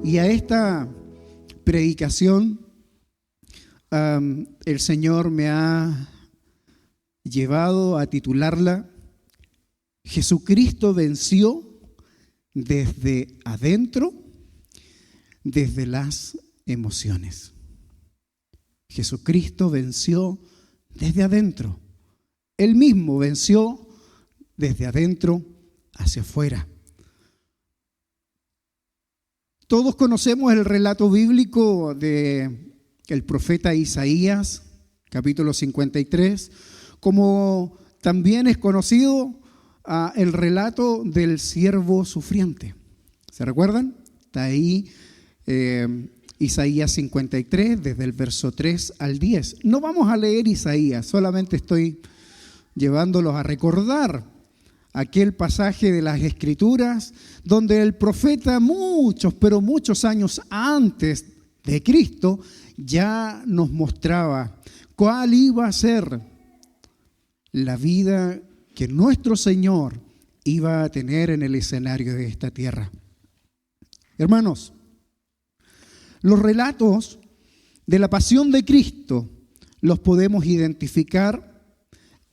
Y a esta predicación el Señor me ha llevado a titularla Jesucristo venció desde adentro, desde las emociones. Jesucristo venció desde adentro. Él mismo venció desde adentro hacia afuera. Todos conocemos el relato bíblico del profeta Isaías, capítulo 53, como también es conocido el relato del siervo sufriente. ¿Se recuerdan? Está ahí Isaías 53, desde el verso 3 al 10. No vamos a leer Isaías, solamente estoy llevándolos a recordar aquel pasaje de las Escrituras donde el profeta muchos años antes de Cristo ya nos mostraba cuál iba a ser la vida que nuestro Señor iba a tener en el escenario de esta tierra. Hermanos, los relatos de la pasión de Cristo los podemos identificar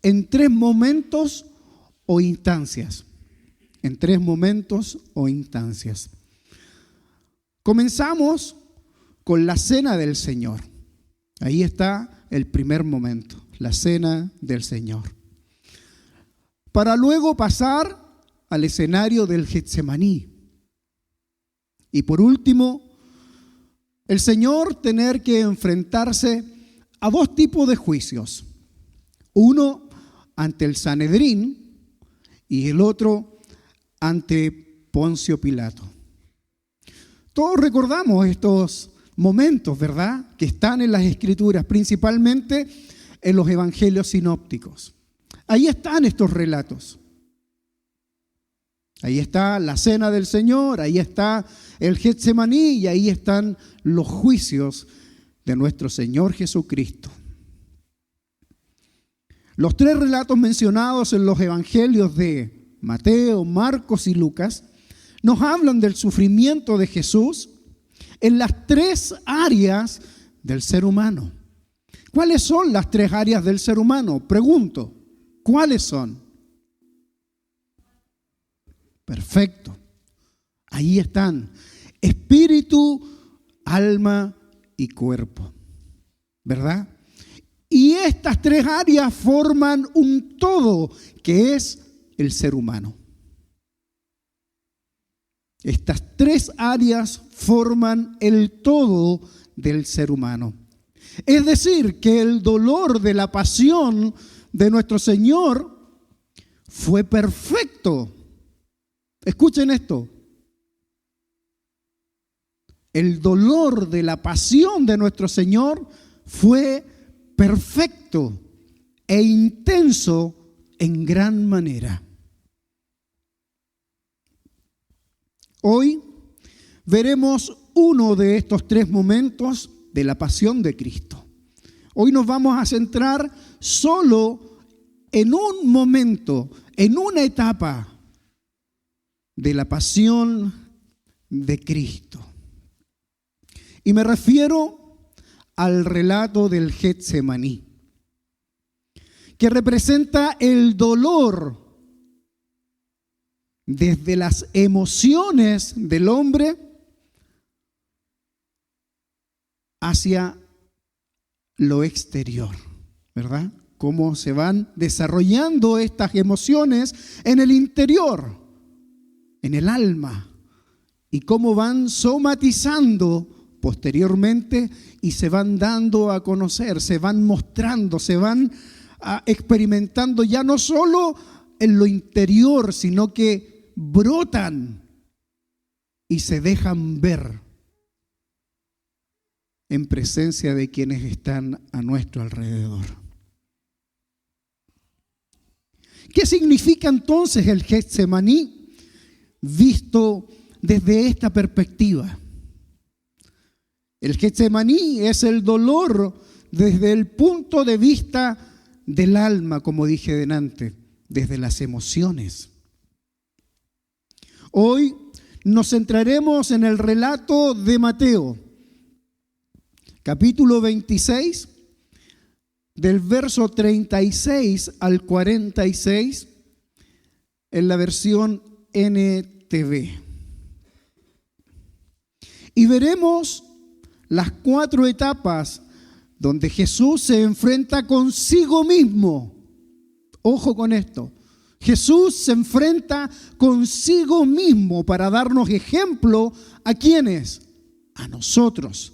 en tres momentos o instancias. En tres momentos o instancias. Comenzamos con la cena del Señor. Ahí está el primer momento, la cena del Señor. Para luego pasar al escenario del Getsemaní. Y por último, el Señor tener que enfrentarse a dos tipos de juicios. Uno ante el Sanedrín y el otro ante Poncio Pilato. Todos recordamos estos momentos, ¿verdad?, que están en las Escrituras, principalmente en los evangelios sinópticos. Ahí están estos relatos. Ahí está la cena del Señor, ahí está el Getsemaní y ahí están los juicios de nuestro Señor Jesucristo. Los tres relatos mencionados en los evangelios de Mateo, Marcos y Lucas nos hablan del sufrimiento de Jesús en las tres áreas del ser humano. ¿Cuáles son las tres áreas del ser humano? Pregunto, ¿cuáles son? Perfecto. Ahí están. Espíritu, alma y cuerpo. ¿Verdad? Y estas tres áreas forman un todo que es el ser humano. Estas tres áreas forman el todo del ser humano. Es decir, que el dolor de la pasión de nuestro Señor fue perfecto. Escuchen esto. El dolor de la pasión de nuestro Señor fue perfecto e intenso en gran manera. Hoy veremos uno de estos tres momentos de la pasión de Cristo. Hoy nos vamos a centrar solo en un momento, en una etapa de la pasión de Cristo. Y me refiero al relato del Getsemaní, que representa el dolor desde las emociones del hombre hacia lo exterior, ¿verdad? Cómo se van desarrollando estas emociones en el interior, en el alma, y cómo van somatizando posteriormente y se van dando a conocer, se van mostrando, se van experimentando ya no solo en lo interior, sino que brotan y se dejan ver en presencia de quienes están a nuestro alrededor. ¿Qué significa entonces el Getsemaní visto desde esta perspectiva? El Getsemaní es el dolor desde el punto de vista del alma, como dije delante, desde las emociones. Hoy nos centraremos en el relato de Mateo, capítulo 26, del verso 36 al 46, en la versión NTV. Y veremos las 4 etapas donde Jesús se enfrenta consigo mismo. Ojo con esto. Jesús se enfrenta consigo mismo para darnos ejemplo a ¿quiénes? A nosotros.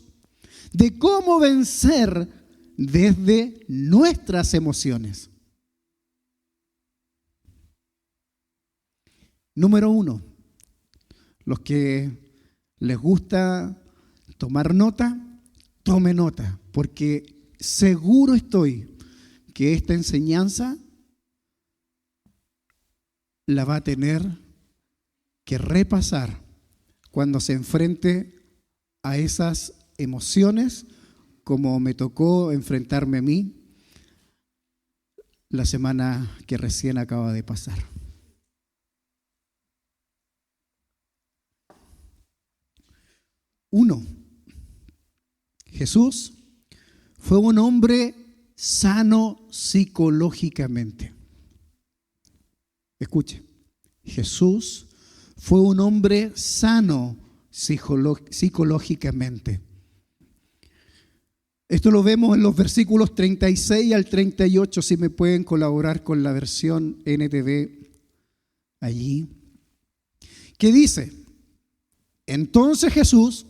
De cómo vencer desde nuestras emociones. Número 1. Los que les gusta tomar nota, tome nota, porque seguro estoy que esta enseñanza la va a tener que repasar cuando se enfrente a esas emociones, como me tocó enfrentarme a mí la semana que recién acaba de pasar. Uno, Jesús fue un hombre sano psicológicamente. Escuche, Jesús fue un hombre sano psicológicamente. Esto lo vemos en los versículos 36 al 38, si me pueden colaborar con la versión NTV allí, que dice: entonces Jesús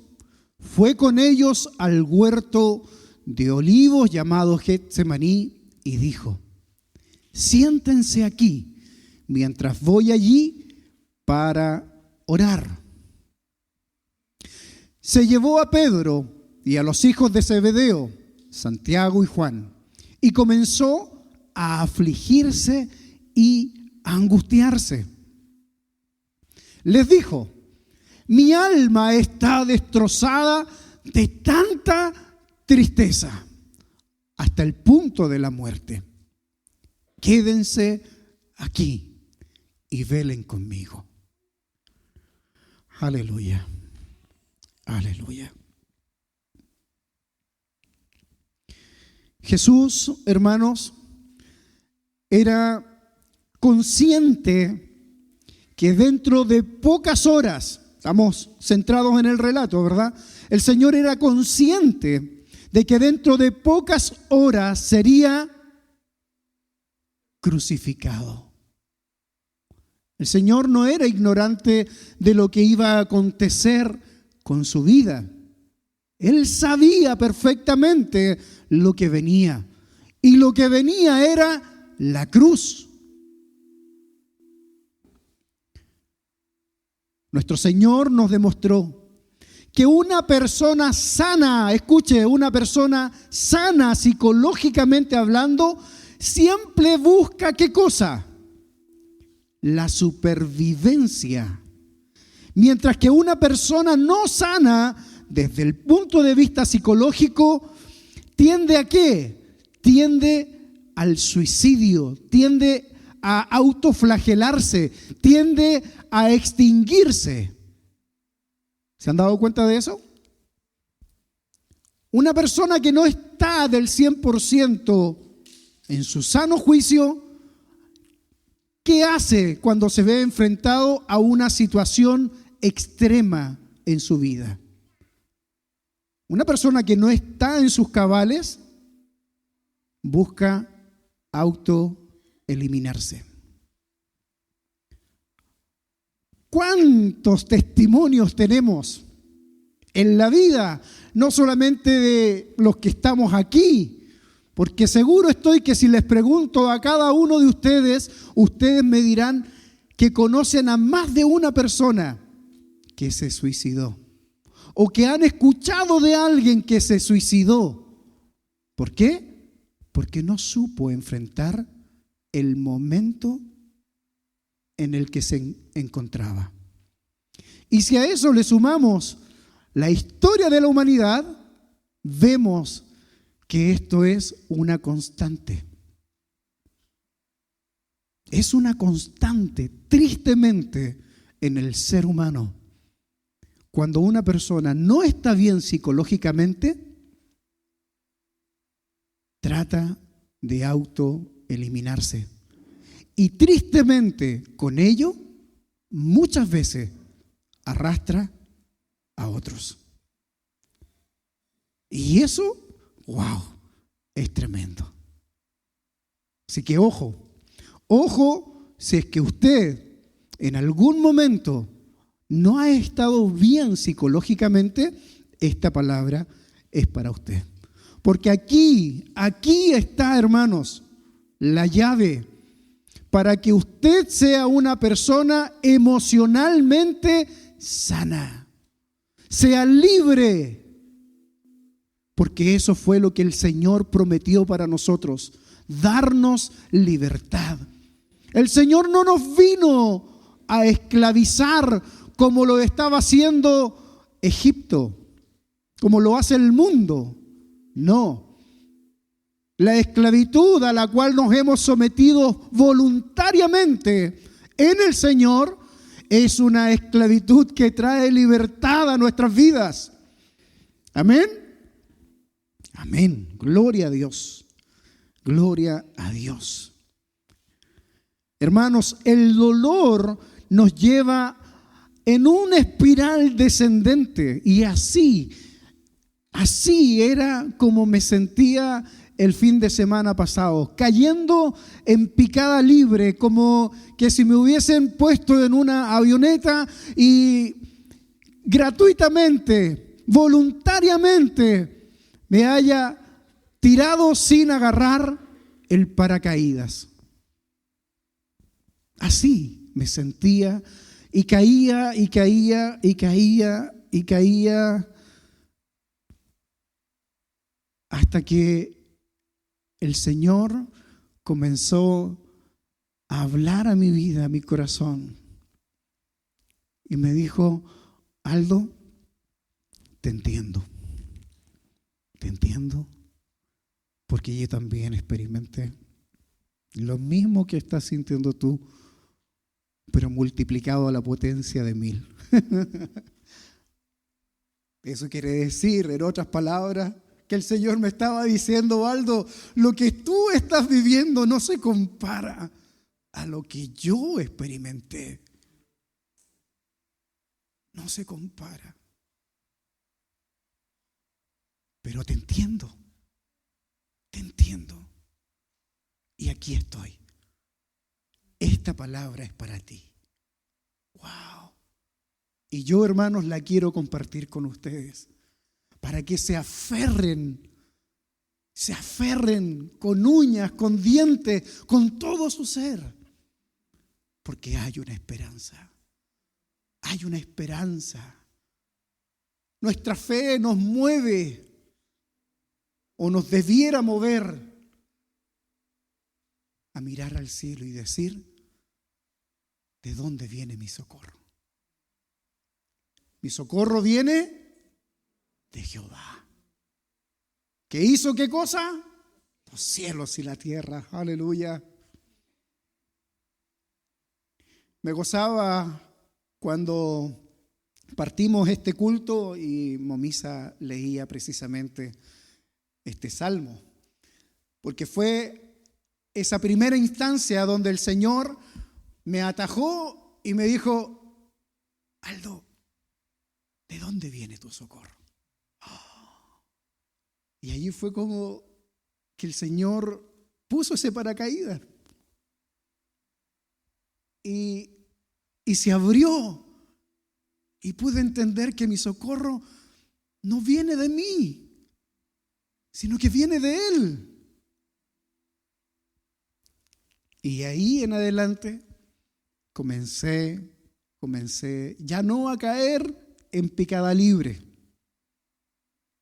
fue con ellos al huerto de olivos llamado Getsemaní y dijo: siéntense aquí mientras voy allí para orar. Se llevó a Pedro y a los hijos de Zebedeo, Santiago y Juan, y comenzó a afligirse y a angustiarse. Les dijo: mi alma está destrozada de tanta tristeza hasta el punto de la muerte. Quédense aquí y velen conmigo. Aleluya. Aleluya. Jesús, hermanos, era consciente que dentro de pocas horas, estamos centrados en el relato, ¿verdad? El Señor era consciente de que dentro de pocas horas sería crucificado. El Señor no era ignorante de lo que iba a acontecer con su vida. Él sabía perfectamente lo que venía. Y lo que venía era la cruz. Nuestro Señor nos demostró que una persona sana, escuche, una persona sana psicológicamente hablando, siempre busca ¿qué cosa? La supervivencia. Mientras que una persona no sana, desde el punto de vista psicológico, ¿tiende a qué? Tiende al suicidio, tiende a autoflagelarse, tiende a extinguirse. ¿Se han dado cuenta de eso? Una persona que no está del 100% en su sano juicio, ¿qué hace cuando se ve enfrentado a una situación extrema en su vida? Una persona que no está en sus cabales busca autoeliminarse. ¿Cuántos testimonios tenemos en la vida? No solamente de los que estamos aquí, porque seguro estoy que si les pregunto a cada uno de ustedes, ustedes me dirán que conocen a más de una persona que se suicidó o que han escuchado de alguien que se suicidó. ¿Por qué? Porque no supo enfrentar el momento en el que se encontraba. Y si a eso le sumamos la historia de la humanidad, vemos que esto es una constante. Es una constante, tristemente, en el ser humano. cuando una persona no está bien psicológicamente, trata de autoeliminarse. Y tristemente, con ello, muchas veces arrastra a otros. Y eso, wow, es tremendo. Así que ojo si es que usted en algún momento no ha estado bien psicológicamente, esta palabra es para usted. Porque aquí está, hermanos, la llave para que usted sea una persona emocionalmente sana, sea libre, porque eso fue lo que el Señor prometió para nosotros, darnos libertad. El Señor no nos vino a esclavizar como lo estaba haciendo Egipto, como lo hace el mundo. No. La esclavitud a la cual nos hemos sometido voluntariamente en el Señor es una esclavitud que trae libertad a nuestras vidas. Amén. Amén. Gloria a Dios. Gloria a Dios. Hermanos, el dolor nos lleva en una espiral descendente y así era como me sentía el fin de semana pasado, cayendo en picada libre, como que si me hubiesen puesto en una avioneta y gratuitamente, voluntariamente, me haya tirado sin agarrar el paracaídas. Así me sentía y caía y caía y caía y caía hasta que el Señor comenzó a hablar a mi vida, a mi corazón. Y me dijo: Aldo, te entiendo, porque yo también experimenté lo mismo que estás sintiendo tú, pero multiplicado a la potencia de 1000. Eso quiere decir, en otras palabras, que el Señor me estaba diciendo: Aldo, lo que tú estás viviendo no se compara a lo que yo experimenté. No se compara. Pero te entiendo. Y aquí estoy. Esta palabra es para ti. Wow. Y yo, hermanos, la quiero compartir con ustedes para que se aferren con uñas, con dientes, con todo su ser. Porque hay una esperanza. Hay una esperanza. Nuestra fe nos mueve o nos debiera mover a mirar al cielo y decir: ¿de dónde viene mi socorro? Mi socorro viene de Jehová. ¿Qué hizo qué cosa? Los cielos y la tierra. Aleluya. Me gozaba cuando partimos este culto y Momisa leía precisamente este salmo, porque fue esa primera instancia donde el Señor me atajó y me dijo: Aldo, ¿de dónde viene tu socorro? Y allí fue como que el Señor puso ese paracaídas y se abrió y pude entender que mi socorro no viene de mí, sino que viene de Él. Y ahí en adelante comencé ya no a caer en picada libre,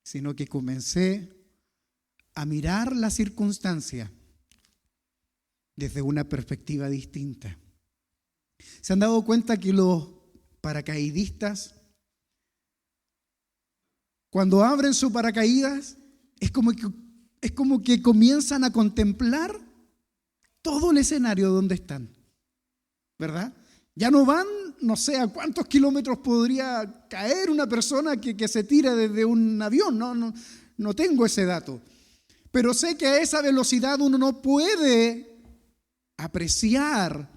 sino que comencé a mirar la circunstancia desde una perspectiva distinta. ¿Se han dado cuenta que los paracaidistas, cuando abren su paracaídas, es como que comienzan a contemplar todo el escenario donde están? ¿Verdad? Ya no van no sé a cuántos kilómetros podría caer una persona que se tira desde un avión. No tengo ese dato. Pero sé que a esa velocidad uno no puede apreciar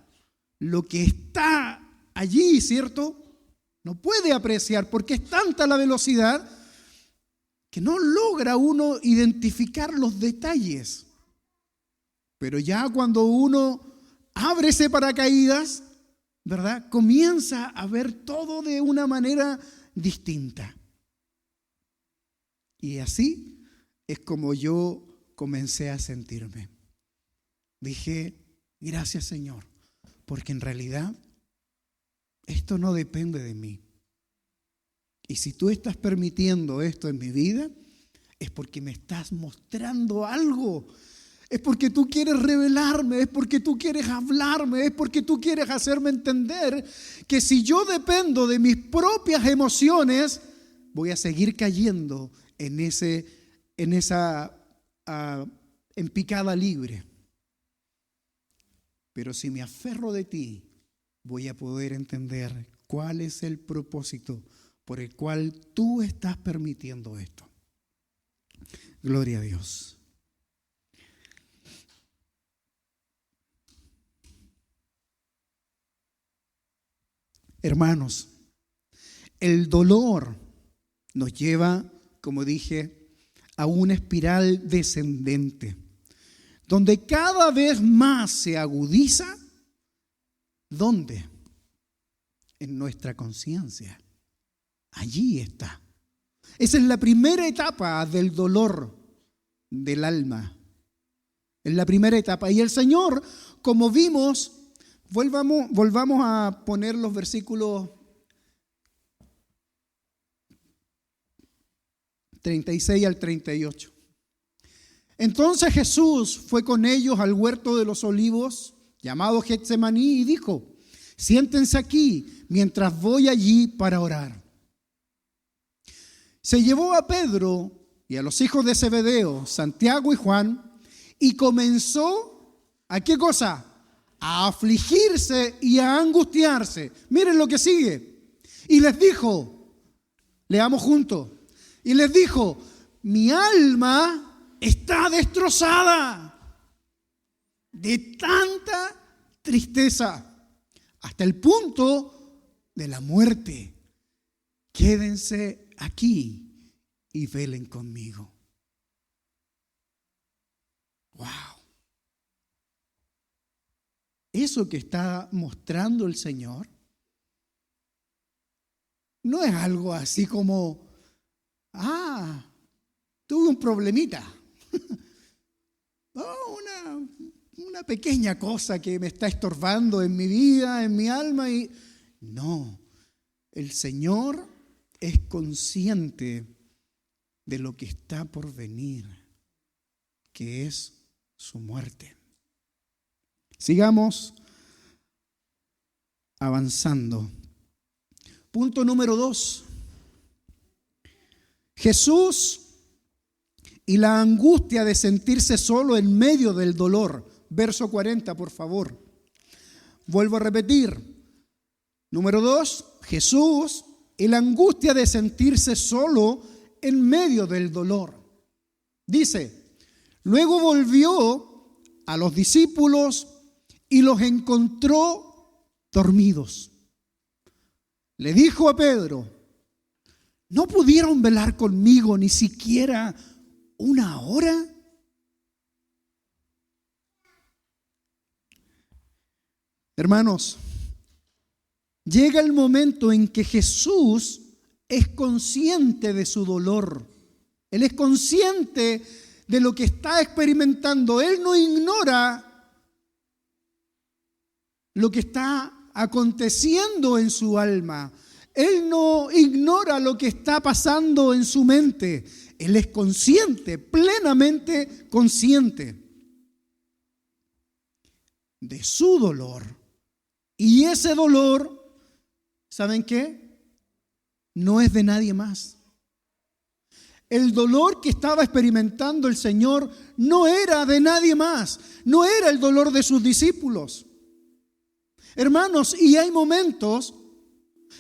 lo que está allí, ¿cierto? No puede apreciar porque es tanta la velocidad que no logra uno identificar los detalles. Pero ya cuando uno abre ese paracaídas, ¿verdad? Comienza a ver todo de una manera distinta. Y así es como yo comencé a sentirme. Dije, gracias Señor, porque en realidad esto no depende de mí. Y si tú estás permitiendo esto en mi vida, es porque me estás mostrando algo. Es porque tú quieres revelarme, es porque tú quieres hablarme, es porque tú quieres hacerme entender que si yo dependo de mis propias emociones, voy a seguir cayendo en esa en picada libre. Pero si me aferro de ti, voy a poder entender cuál es el propósito por el cual tú estás permitiendo esto. Gloria a Dios. Hermanos, el dolor nos lleva, como dije, a una espiral descendente, donde cada vez más se agudiza. ¿Dónde? En nuestra conciencia. Allí está. Esa es la primera etapa del dolor del alma. Es la primera etapa. Y el Señor, como vimos, volvamos a poner los versículos 36 al 38. Entonces Jesús fue con ellos al huerto de los olivos, llamado Getsemaní, y dijo: siéntense aquí mientras voy allí para orar. Se llevó a Pedro y a los hijos de Zebedeo, Santiago y Juan, y comenzó ¿a qué cosa? A afligirse y a angustiarse. Miren lo que sigue. Y les dijo, leamos juntos, y les dijo: mi alma está destrozada de tanta tristeza hasta el punto de la muerte. Quédense aquí y velen conmigo. Wow. Eso que está mostrando el Señor no es algo así como, tuve un problemita. Una pequeña cosa que me está estorbando en mi vida, en mi alma. No, el Señor es consciente de lo que está por venir, que es su muerte. Sigamos avanzando. Punto número 2. Jesús y la angustia de sentirse solo en medio del dolor. Verso 40, por favor. Vuelvo a repetir. Número 2, Jesús y la angustia de sentirse solo en medio del dolor. Dice, luego volvió a los discípulos y los encontró dormidos. Le dijo a Pedro: ¿no pudieron velar conmigo ni siquiera una hora? Hermanos, llega el momento en que Jesús es consciente de su dolor. Él es consciente de lo que está experimentando. Él no ignora lo que está aconteciendo en su alma. Él no ignora lo que está pasando en su mente. Él es consciente, plenamente consciente de su dolor. Y ese dolor, ¿saben qué? No es de nadie más. El dolor que estaba experimentando el Señor no era de nadie más. No era el dolor de sus discípulos. Hermanos, y hay momentos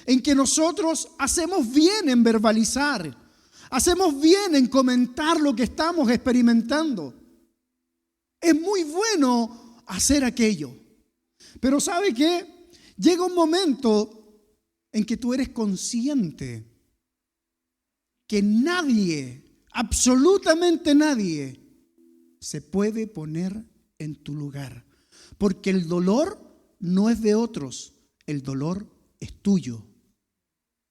en que nosotros hacemos bien en verbalizar, hacemos bien en comentar lo que estamos experimentando. Es muy bueno hacer aquello. Pero ¿sabe qué? Llega un momento en que tú eres consciente que nadie, absolutamente nadie, se puede poner en tu lugar. Porque el dolor no es de otros, el dolor es tuyo.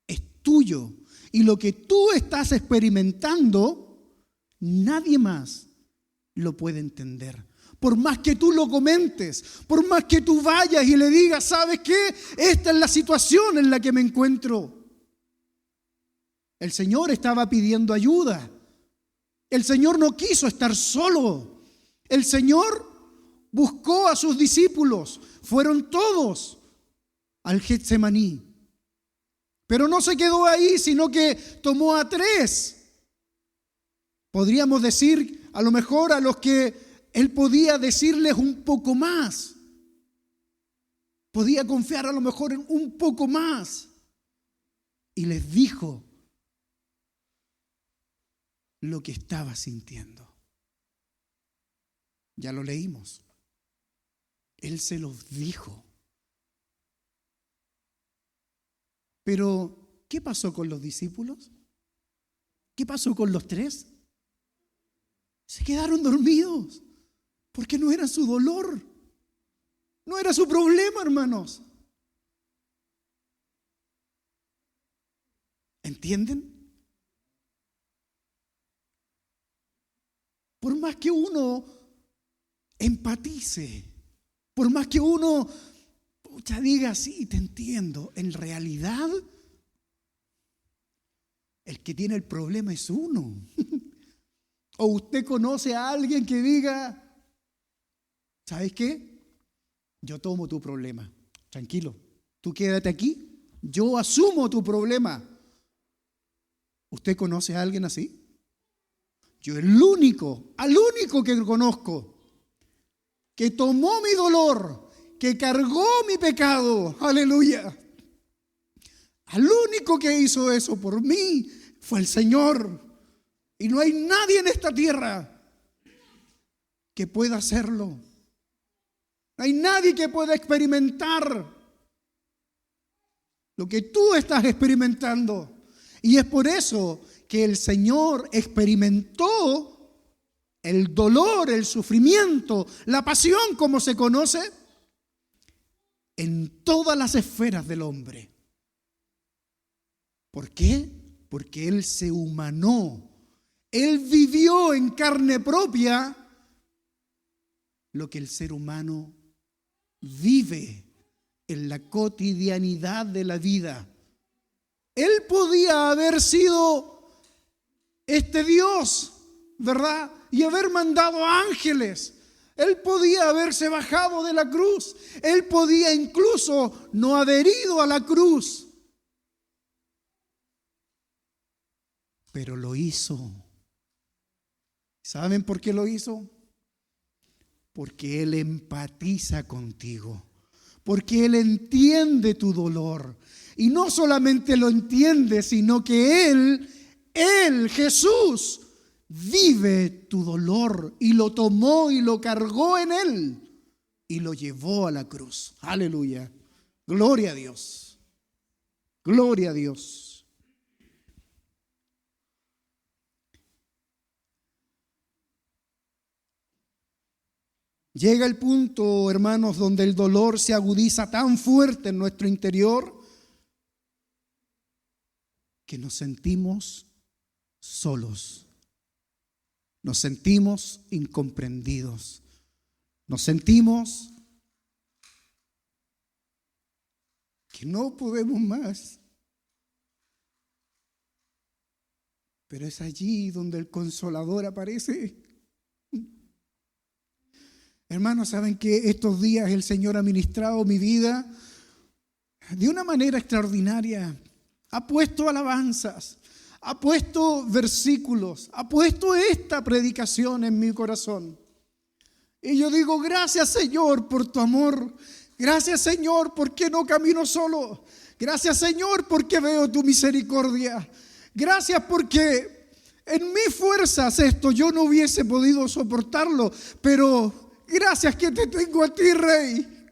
Es tuyo. Y lo que tú estás experimentando, nadie más lo puede entender. Por más que tú lo comentes, por más que tú vayas y le digas, ¿sabes qué? Esta es la situación en la que me encuentro. El Señor estaba pidiendo ayuda. El Señor no quiso estar solo. El Señor buscó a sus discípulos. Fueron todos al Getsemaní. Pero no se quedó ahí, sino que tomó a 3. Podríamos decir, a lo mejor a los que Él podía decirles un poco más. Podía confiar a lo mejor en un poco más. Y les dijo lo que estaba sintiendo. Ya lo leímos. Él se los dijo. Pero, ¿qué pasó con los discípulos? ¿Qué pasó con los 3? Se quedaron dormidos, porque no era su dolor, no era su problema, hermanos. ¿Entienden? Por más que uno empatice, por más que uno diga, sí, te entiendo, en realidad el que tiene el problema es uno. O usted conoce a alguien que diga, ¿sabes qué? Yo tomo tu problema, tranquilo, tú quédate aquí, yo asumo tu problema. ¿Usted conoce a alguien así? Yo al único que conozco, que tomó mi dolor, que cargó mi pecado, aleluya. Al único que hizo eso por mí fue el Señor. Y no hay nadie en esta tierra que pueda hacerlo. No hay nadie que pueda experimentar lo que tú estás experimentando. Y es por eso que el Señor experimentó el dolor, el sufrimiento, la pasión, como se conoce, en todas las esferas del hombre. ¿Por qué? Porque Él se humanó. Él vivió en carne propia lo que el ser humano vive en la cotidianidad de la vida. Él podía haber sido este Dios, ¿verdad? Y haber mandado ángeles. Él podía haberse bajado de la cruz. Él podía incluso no haber ido a la cruz. Pero lo hizo. ¿Saben por qué lo hizo? Porque Él empatiza contigo. Porque Él entiende tu dolor. Y no solamente lo entiende, sino que Él, Jesús, vive tu dolor y lo tomó y lo cargó en Él y lo llevó a la cruz. Aleluya. Gloria a Dios. Gloria a Dios. Llega el punto, hermanos, donde el dolor se agudiza tan fuerte en nuestro interior que nos sentimos solos, nos sentimos incomprendidos, nos sentimos que no podemos más. Pero es allí donde el Consolador aparece. Hermanos, ¿saben que estos días el Señor ha ministrado mi vida de una manera extraordinaria? Ha puesto alabanzas, ha puesto versículos, ha puesto esta predicación en mi corazón. Y yo digo, gracias Señor por tu amor. Gracias Señor porque no camino solo. Gracias, Señor, porque veo tu misericordia. Gracias porque en mis fuerzas esto yo no hubiese podido soportarlo, pero gracias que te tengo a ti, Rey.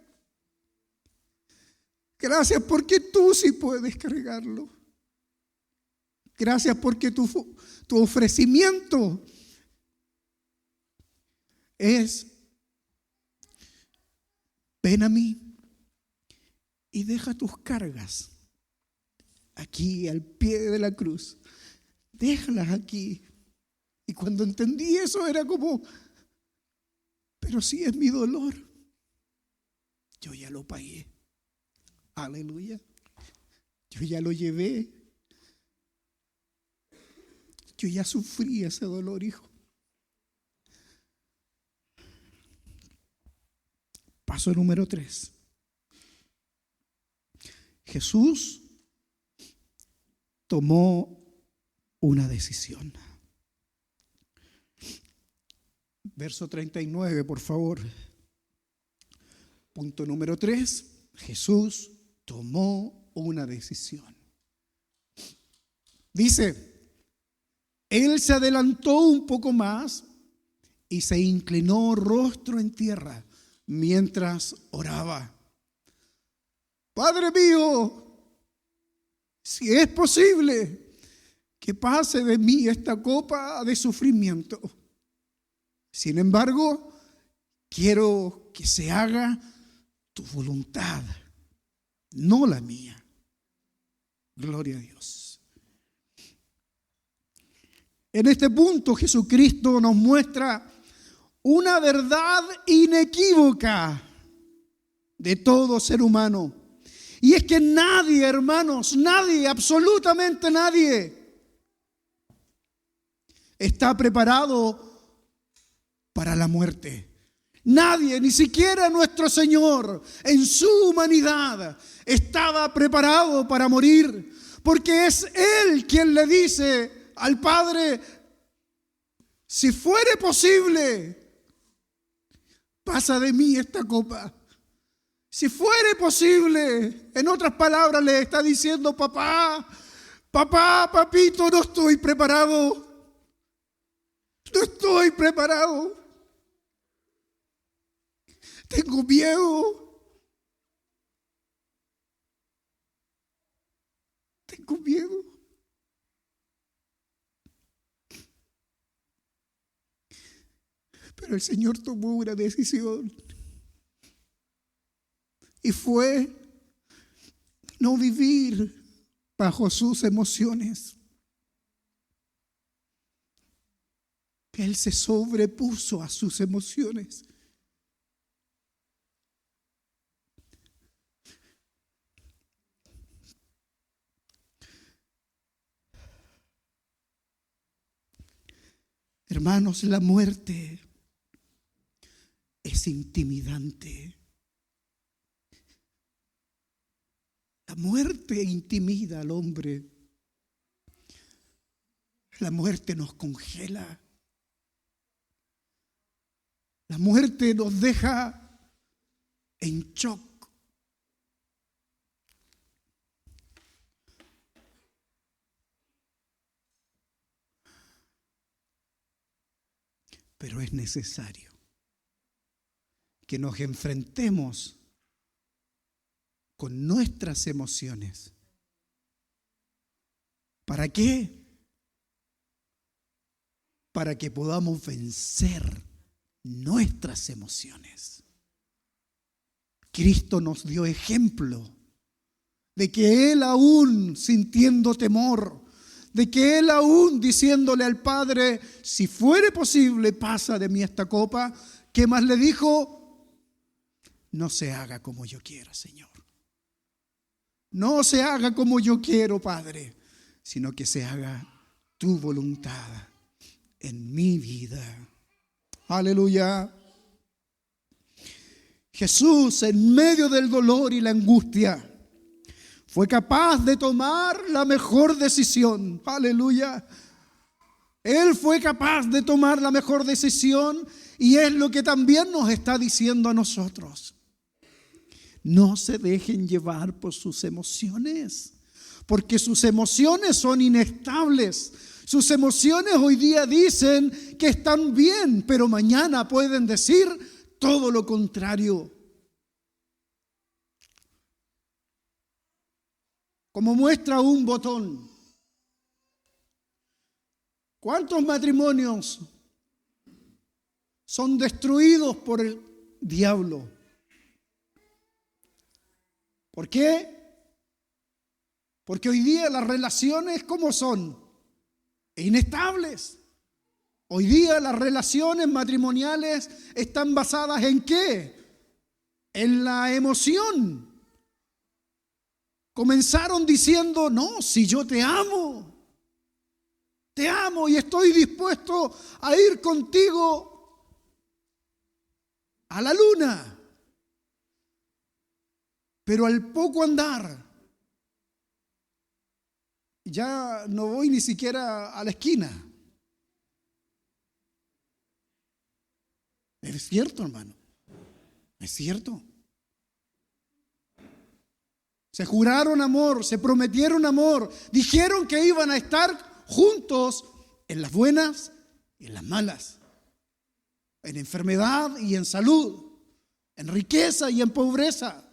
Gracias porque tú sí puedes cargarlo. Gracias porque tu ofrecimiento es: ven a mí y deja tus cargas aquí al pie de la cruz. Déjalas aquí. Y cuando entendí eso era como: pero si es mi dolor, yo ya lo pagué. Aleluya. Yo ya lo llevé. Yo ya sufrí ese dolor, hijo. Paso número 3. Jesús tomó una decisión. Verso 39, por favor. Punto número 3. Jesús tomó una decisión. Dice: Él se adelantó un poco más y se inclinó rostro en tierra mientras oraba. Padre mío, si es posible, que pase de mí esta copa de sufrimiento. Sin embargo, quiero que se haga tu voluntad, no la mía. Gloria a Dios. En este punto Jesucristo nos muestra una verdad inequívoca de todo ser humano. Y es que nadie, hermanos, nadie, absolutamente nadie, está preparado para la muerte. Nadie, ni siquiera nuestro Señor, en su humanidad, estaba preparado para morir. Porque es Él quien le dice al Padre: si fuere posible, pasa de mí esta copa. Si fuere posible, en otras palabras le está diciendo: papá, papito, no estoy preparado. No estoy preparado. Tengo miedo. Tengo miedo. Pero el Señor tomó una decisión. Y fue no vivir bajo sus emociones. Él se sobrepuso a sus emociones. Hermanos, la muerte es intimidante. La muerte intimida al hombre. La muerte nos congela. La muerte nos deja en shock. Pero es necesario que nos enfrentemos con nuestras emociones. ¿Para qué? Para que podamos vencer nuestras emociones. Cristo nos dio ejemplo de que Él, aún sintiendo temor, de que Él, aún diciéndole al Padre: si fuere posible, pasa de mí esta copa, ¿qué más le dijo? No se haga como yo quiera, Señor. No se haga como yo quiero, Padre, sino que se haga tu voluntad en mi vida. Aleluya. Jesús, en medio del dolor y la angustia, fue capaz de tomar la mejor decisión. Aleluya. Él fue capaz de tomar la mejor decisión, y es lo que también nos está diciendo a nosotros. No se dejen llevar por sus emociones, porque sus emociones son inestables. Sus emociones hoy día dicen que están bien, pero mañana pueden decir todo lo contrario. Como muestra un botón, ¿cuántos matrimonios son destruidos por el diablo? ¿Por qué? Porque hoy día las relaciones, ¿cómo son? Inestables. Hoy día las relaciones matrimoniales están basadas ¿en qué? En la emoción. Comenzaron diciendo, no, si yo te amo y estoy dispuesto a ir contigo a la luna. Pero al poco andar, ya no voy ni siquiera a la esquina. Es cierto, hermano, es cierto. Se juraron amor, se prometieron amor, dijeron que iban a estar juntos en las buenas y en las malas, en enfermedad y en salud, en riqueza y en pobreza.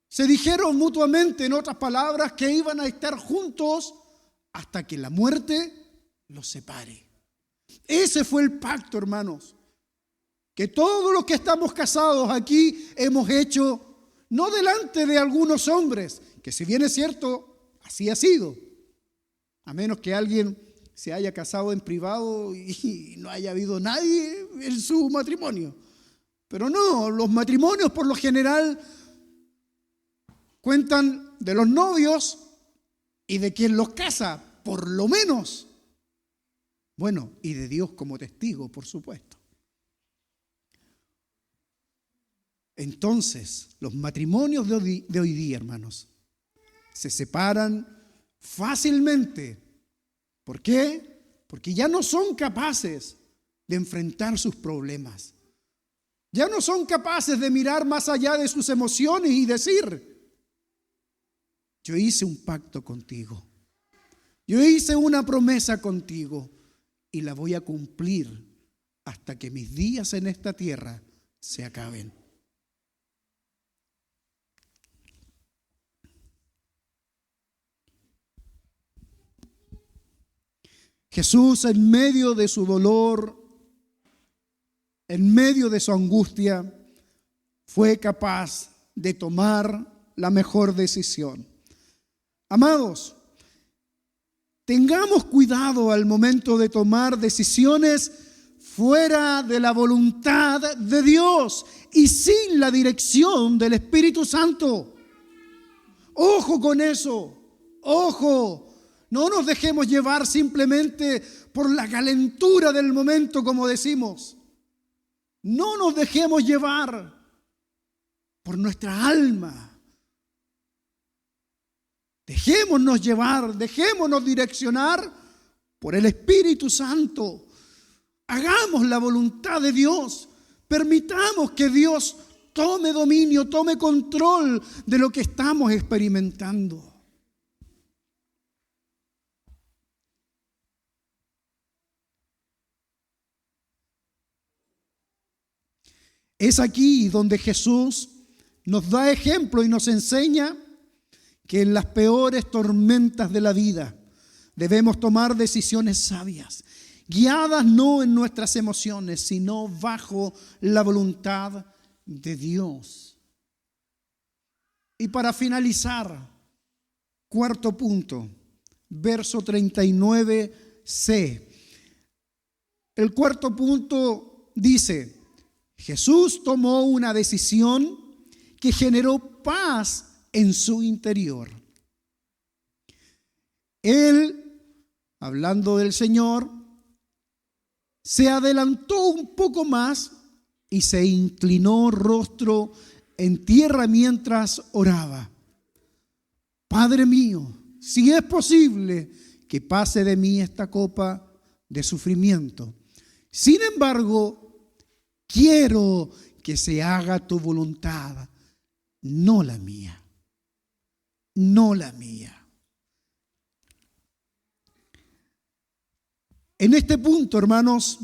Se dijeron mutuamente, en otras palabras, que iban a estar juntos hasta que la muerte los separe. Ese fue el pacto, hermanos, que todos los que estamos casados aquí hemos hecho. No delante de algunos hombres, que si bien es cierto, así ha sido. A menos que alguien se haya casado en privado y no haya habido nadie en su matrimonio. Pero no, los matrimonios por lo general cuentan de los novios y de quien los casa, por lo menos. Bueno, y de Dios como testigo, por supuesto. Entonces, los matrimonios de hoy día, hermanos, se separan fácilmente. ¿Por qué? Porque ya no son capaces de enfrentar sus problemas. Ya no son capaces de mirar más allá de sus emociones y decir, yo hice un pacto contigo. Yo hice una promesa contigo y la voy a cumplir hasta que mis días en esta tierra se acaben. Jesús, en medio de su dolor, en medio de su angustia, fue capaz de tomar la mejor decisión. Amados, tengamos cuidado al momento de tomar decisiones fuera de la voluntad de Dios y sin la dirección del Espíritu Santo. Ojo con eso, ojo. No nos dejemos llevar simplemente por la calentura del momento, como decimos. No nos dejemos llevar por nuestra alma. Dejémonos llevar, dejémonos direccionar por el Espíritu Santo. Hagamos la voluntad de Dios. Permitamos que Dios tome dominio, tome control de lo que estamos experimentando. Es aquí donde Jesús nos da ejemplo y nos enseña que en las peores tormentas de la vida debemos tomar decisiones sabias, guiadas no en nuestras emociones, sino bajo la voluntad de Dios. Y para finalizar, cuarto punto, verso 39c. El cuarto punto dice: Jesús tomó una decisión que generó paz en su interior. Él, hablando del Señor, se adelantó un poco más y se inclinó rostro en tierra mientras oraba. Padre mío, si es posible que pase de mí esta copa de sufrimiento. Sin embargo, quiero que se haga tu voluntad, no la mía, no la mía. En este punto, hermanos,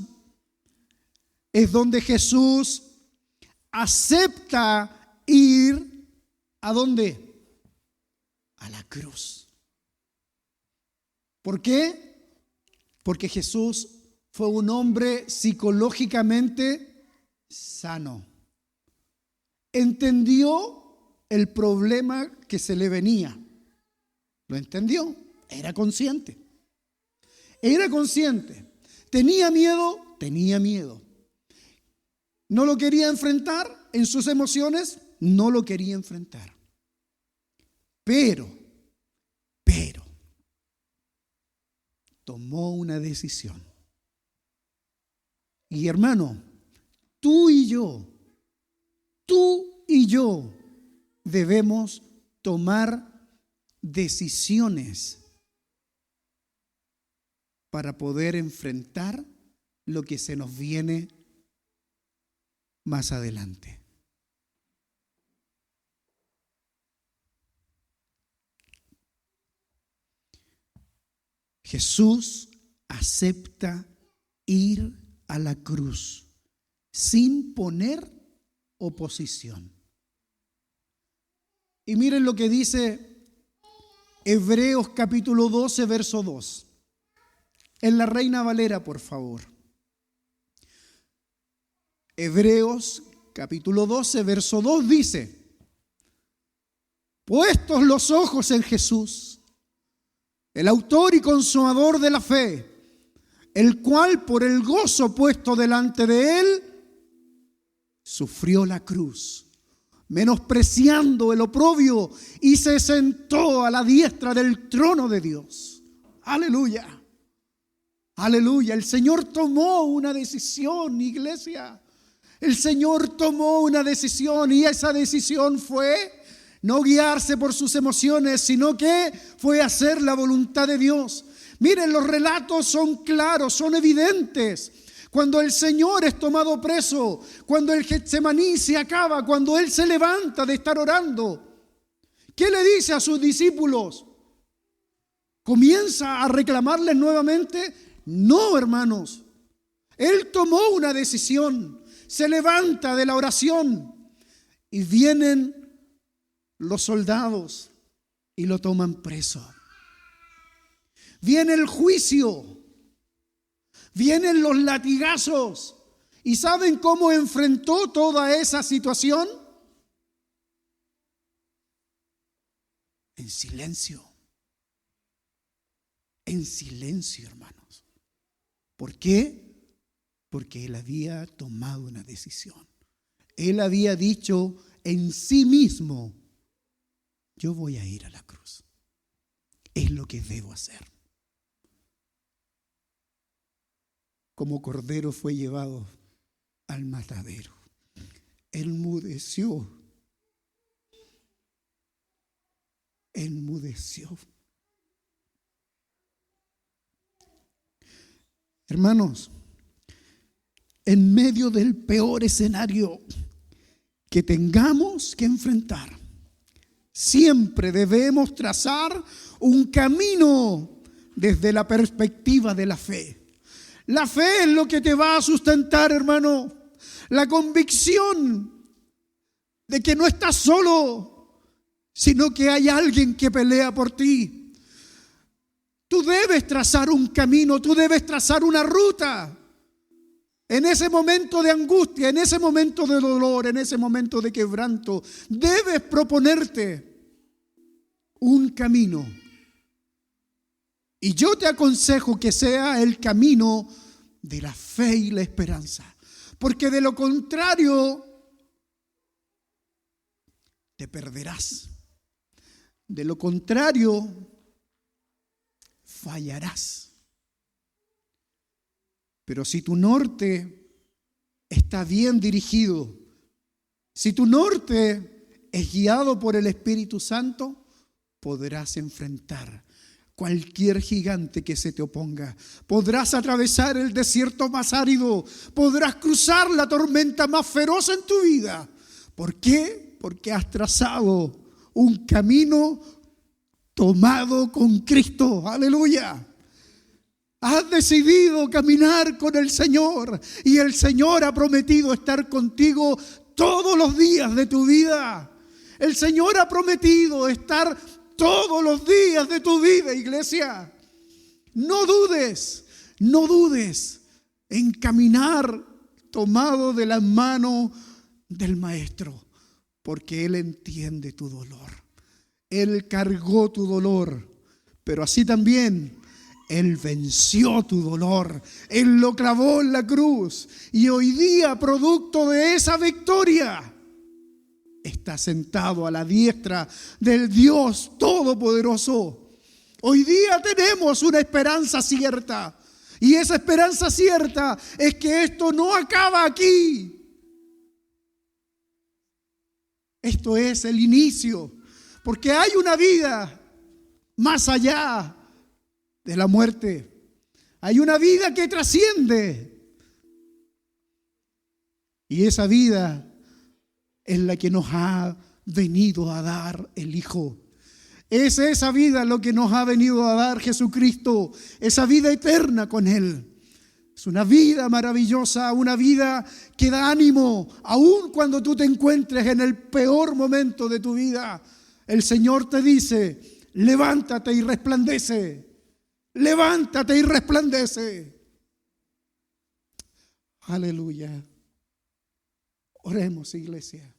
es donde Jesús acepta ir, ¿a dónde? A la cruz. ¿Por qué? Porque Jesús fue un hombre psicológicamente sano. Entendió el problema que se le venía. Lo entendió. Era consciente. Era consciente. ¿Tenía miedo? Tenía miedo. ¿No lo quería enfrentar en sus emociones? No lo quería enfrentar. Pero, tomó una decisión. Y hermano, tú y yo debemos tomar decisiones para poder enfrentar lo que se nos viene más adelante. Jesús acepta ir a la cruz sin poner oposición. Y miren lo que dice Hebreos capítulo 12, verso 2. En la Reina Valera, por favor. Hebreos capítulo 12, verso 2 dice: puestos los ojos en Jesús, el autor y consumador de la fe, el cual por el gozo puesto delante de él, sufrió la cruz, menospreciando el oprobio, y se sentó a la diestra del trono de Dios. Aleluya, aleluya. El Señor tomó una decisión, iglesia. El Señor tomó una decisión, y esa decisión fue no guiarse por sus emociones, sino que fue hacer la voluntad de Dios. Miren, los relatos son claros, son evidentes. Cuando el Señor es tomado preso, cuando el Getsemaní se acaba, cuando Él se levanta de estar orando, ¿qué le dice a sus discípulos? ¿Comienza a reclamarles nuevamente? No, hermanos. Él tomó una decisión, se levanta de la oración y vienen los soldados y lo toman preso. Viene el juicio, vienen los latigazos. ¿Y saben cómo enfrentó toda esa situación? En silencio. En silencio, hermanos. ¿Por qué? Porque él había tomado una decisión. Él había dicho en sí mismo: yo voy a ir a la cruz. Es lo que debo hacer. Como cordero fue llevado al matadero. Enmudeció. Enmudeció. Hermanos, en medio del peor escenario que tengamos que enfrentar, siempre debemos trazar un camino desde la perspectiva de la fe. La fe es lo que te va a sustentar, hermano. La convicción de que no estás solo, sino que hay alguien que pelea por ti. Tú debes trazar un camino, tú debes trazar una ruta. En ese momento de angustia, en ese momento de dolor, en ese momento de quebranto, debes proponerte un camino. Y yo te aconsejo que sea el camino de la fe y la esperanza. Porque de lo contrario, te perderás. De lo contrario, fallarás. Pero si tu norte está bien dirigido, si tu norte es guiado por el Espíritu Santo, podrás enfrentar cualquier gigante que se te oponga. Podrás atravesar el desierto más árido, podrás cruzar la tormenta más feroz en tu vida. ¿Por qué? Porque has trazado un camino tomado con Cristo. ¡Aleluya! Has decidido caminar con el Señor y el Señor ha prometido estar contigo todos los días de tu vida. El Señor ha prometido estar todos los días de tu vida, iglesia. No dudes en caminar tomado de la mano del Maestro, porque Él entiende tu dolor. Él cargó tu dolor, pero así también Él venció tu dolor. Él lo clavó en la cruz y hoy día, producto de esa victoria, está sentado a la diestra del Dios Todopoderoso. Hoy día tenemos una esperanza cierta. Y esa esperanza cierta es que esto no acaba aquí. Esto es el inicio. Porque hay una vida más allá de la muerte. Hay una vida que trasciende. Y esa vida es la que nos ha venido a dar el Hijo. Es esa vida lo que nos ha venido a dar Jesucristo, esa vida eterna con Él. Es una vida maravillosa, una vida que da ánimo, aun cuando tú te encuentres en el peor momento de tu vida. El Señor te dice: levántate y resplandece, levántate y resplandece. Aleluya. Oremos, iglesia.